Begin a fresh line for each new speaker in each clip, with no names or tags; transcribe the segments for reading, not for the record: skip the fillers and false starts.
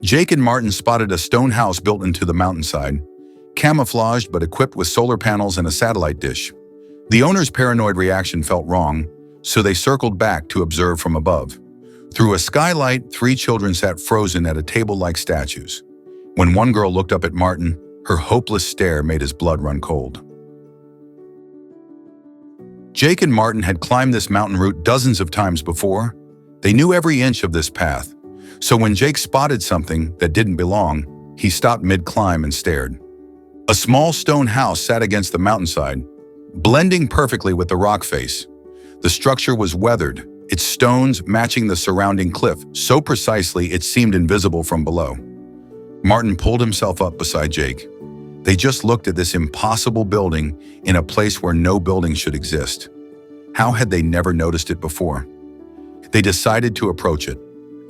Jake and Martin spotted a stone house built into the mountainside, camouflaged but equipped with solar panels and a satellite dish. The owner's paranoid reaction felt wrong, so they circled back to observe from above. Through a skylight, 3 children sat frozen at a table like statues. When one girl looked up at Martin, her hopeless stare made his blood run cold. Jake and Martin had climbed this mountain route dozens of times before. They knew every inch of this path, so when Jake spotted something that didn't belong, he stopped mid-climb and stared. A small stone house sat against the mountainside, blending perfectly with the rock face. The structure was weathered, its stones matching the surrounding cliff so precisely it seemed invisible from below. Martin pulled himself up beside Jake. They just looked at this impossible building in a place where no building should exist. How had they never noticed it before? They decided to approach it.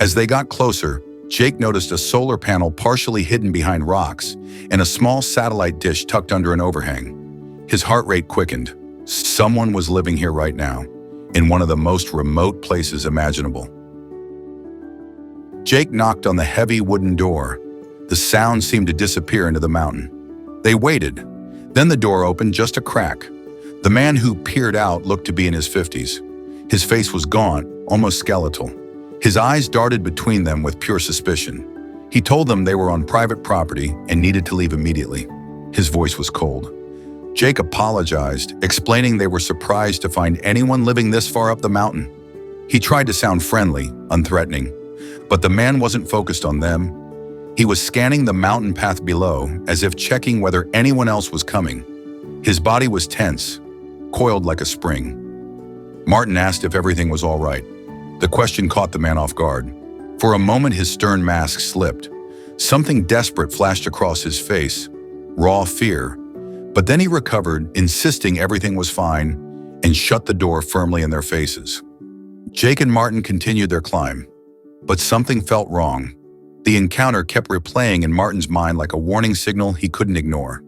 As they got closer, Jake noticed a solar panel partially hidden behind rocks and a small satellite dish tucked under an overhang. His heart rate quickened. Someone was living here right now, in one of the most remote places imaginable. Jake knocked on the heavy wooden door. The sound seemed to disappear into the mountain. They waited. Then the door opened just a crack. The man who peered out looked to be in his 50s. His face was gaunt, almost skeletal. His eyes darted between them with pure suspicion. He told them they were on private property and needed to leave immediately. His voice was cold. Jake apologized, explaining they were surprised to find anyone living this far up the mountain. He tried to sound friendly, unthreatening, but the man wasn't focused on them. He was scanning the mountain path below, as if checking whether anyone else was coming. His body was tense, coiled like a spring. Martin asked if everything was all right. The question caught the man off guard. For a moment, his stern mask slipped. Something desperate flashed across his face, raw fear. But then he recovered, insisting everything was fine, and shut the door firmly in their faces. Jake and Martin continued their climb, but something felt wrong. The encounter kept replaying in Martin's mind like a warning signal he couldn't ignore.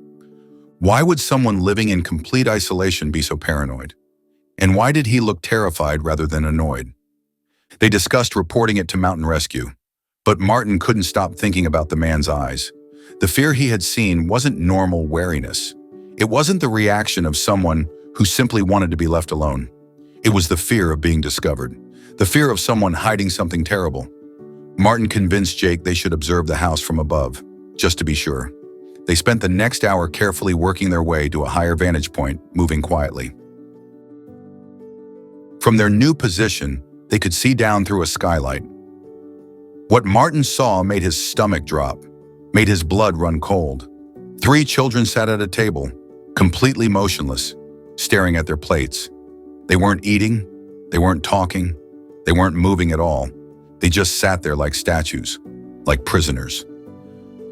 Why would someone living in complete isolation be so paranoid? And why did he look terrified rather than annoyed? They discussed reporting it to Mountain Rescue, but Martin couldn't stop thinking about the man's eyes. The fear he had seen wasn't normal wariness. It wasn't the reaction of someone who simply wanted to be left alone. It was the fear of being discovered, the fear of someone hiding something terrible. Martin convinced Jake they should observe the house from above, just to be sure. They spent the next hour carefully working their way to a higher vantage point, moving quietly. From their new position, they could see down through a skylight. What Martin saw made his stomach drop, made his blood run cold. 3 children sat at a table, completely motionless, staring at their plates. They weren't eating, they weren't talking, they weren't moving at all. They just sat there like statues, like prisoners.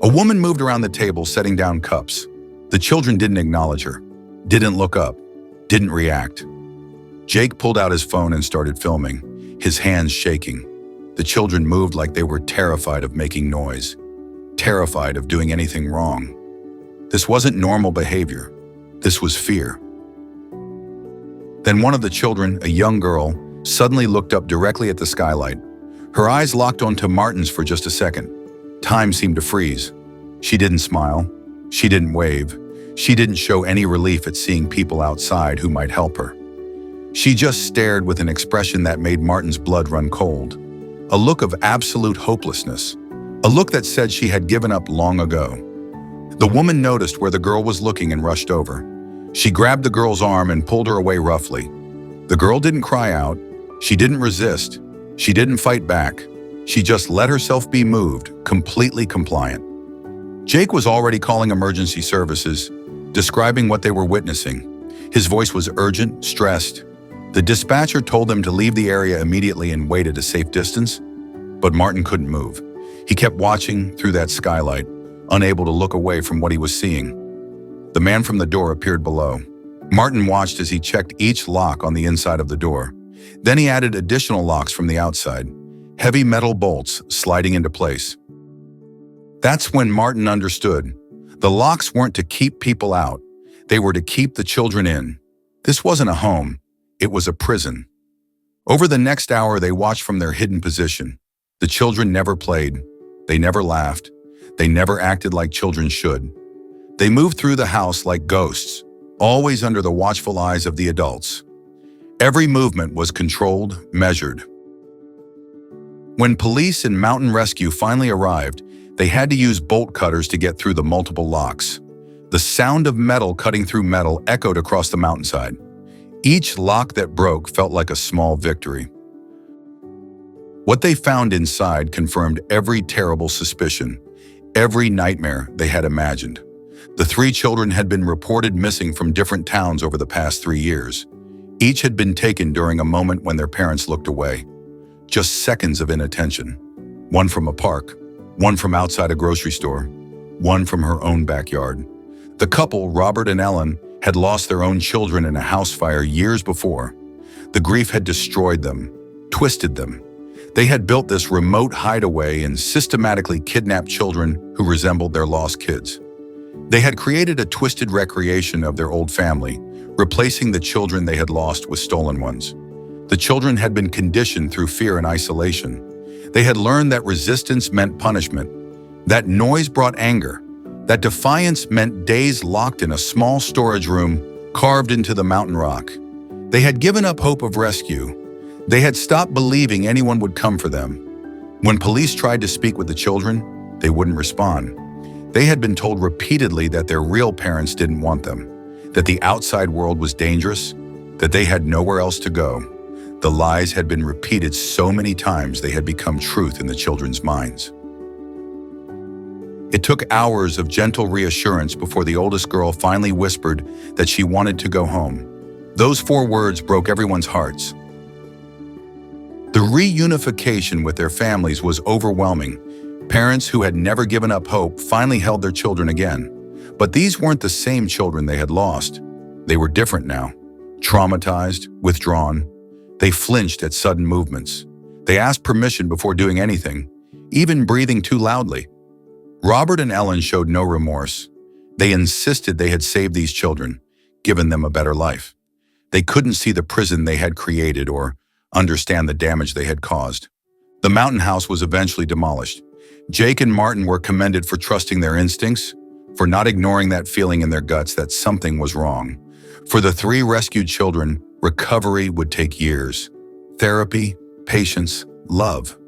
A woman moved around the table, setting down cups. The children didn't acknowledge her, didn't look up, didn't react. Jake pulled out his phone and started filming, his hands shaking. The children moved like they were terrified of making noise, terrified of doing anything wrong. This wasn't normal behavior. This was fear. Then one of the children, a young girl, suddenly looked up directly at the skylight. Her eyes locked onto Martin's for just a second. Time seemed to freeze. She didn't smile. She didn't wave. She didn't show any relief at seeing people outside who might help her. She just stared with an expression that made Martin's blood run cold. A look of absolute hopelessness. A look that said she had given up long ago. The woman noticed where the girl was looking and rushed over. She grabbed the girl's arm and pulled her away roughly. The girl didn't cry out. She didn't resist. She didn't fight back. She just let herself be moved, completely compliant. Jake was already calling emergency services, describing what they were witnessing. His voice was urgent, stressed. The dispatcher told them to leave the area immediately and wait at a safe distance, but Martin couldn't move. He kept watching through that skylight, unable to look away from what he was seeing. The man from the door appeared below. Martin watched as he checked each lock on the inside of the door. Then he added additional locks from the outside, heavy metal bolts sliding into place. That's when Martin understood. The locks weren't to keep people out. They were to keep the children in. This wasn't a home. It was a prison. Over the next hour, they watched from their hidden position. The children never played. They never laughed. They never acted like children should. They moved through the house like ghosts, always under the watchful eyes of the adults. Every movement was controlled, measured. When police and mountain rescue finally arrived, they had to use bolt cutters to get through the multiple locks. The sound of metal cutting through metal echoed across the mountainside. Each lock that broke felt like a small victory. What they found inside confirmed every terrible suspicion, every nightmare they had imagined. The 3 children had been reported missing from different towns over the past 3 years. Each had been taken during a moment when their parents looked away. Just seconds of inattention. One from a park, one from outside a grocery store, one from her own backyard. The couple, Robert and Ellen, had lost their own children in a house fire years before. The grief had destroyed them, twisted them. They had built this remote hideaway and systematically kidnapped children who resembled their lost kids. They had created a twisted recreation of their old family, replacing the children they had lost with stolen ones. The children had been conditioned through fear and isolation. They had learned that resistance meant punishment, that noise brought anger, that defiance meant days locked in a small storage room carved into the mountain rock. They had given up hope of rescue. They had stopped believing anyone would come for them. When police tried to speak with the children, they wouldn't respond. They had been told repeatedly that their real parents didn't want them, that the outside world was dangerous, that they had nowhere else to go. The lies had been repeated so many times they had become truth in the children's minds. It took hours of gentle reassurance before the oldest girl finally whispered that she wanted to go home. Those 4 words broke everyone's hearts. The reunification with their families was overwhelming. Parents who had never given up hope finally held their children again. But these weren't the same children they had lost. They were different now, traumatized, withdrawn. They flinched at sudden movements. They asked permission before doing anything, even breathing too loudly. Robert and Ellen showed no remorse. They insisted they had saved these children, given them a better life. They couldn't see the prison they had created or understand the damage they had caused. The mountain house was eventually demolished. Jake and Martin were commended for trusting their instincts, for not ignoring that feeling in their guts that something was wrong. For the 3 rescued children, recovery would take years. Therapy, patience, love.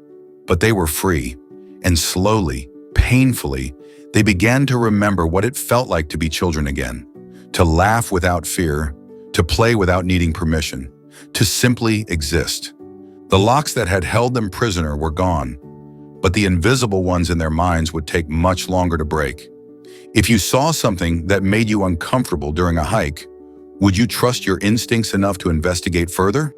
But they were free, and slowly, painfully, they began to remember what it felt like to be children again, to laugh without fear, to play without needing permission, to simply exist. The locks that had held them prisoner were gone, but the invisible ones in their minds would take much longer to break. If you saw something that made you uncomfortable during a hike, would you trust your instincts enough to investigate further?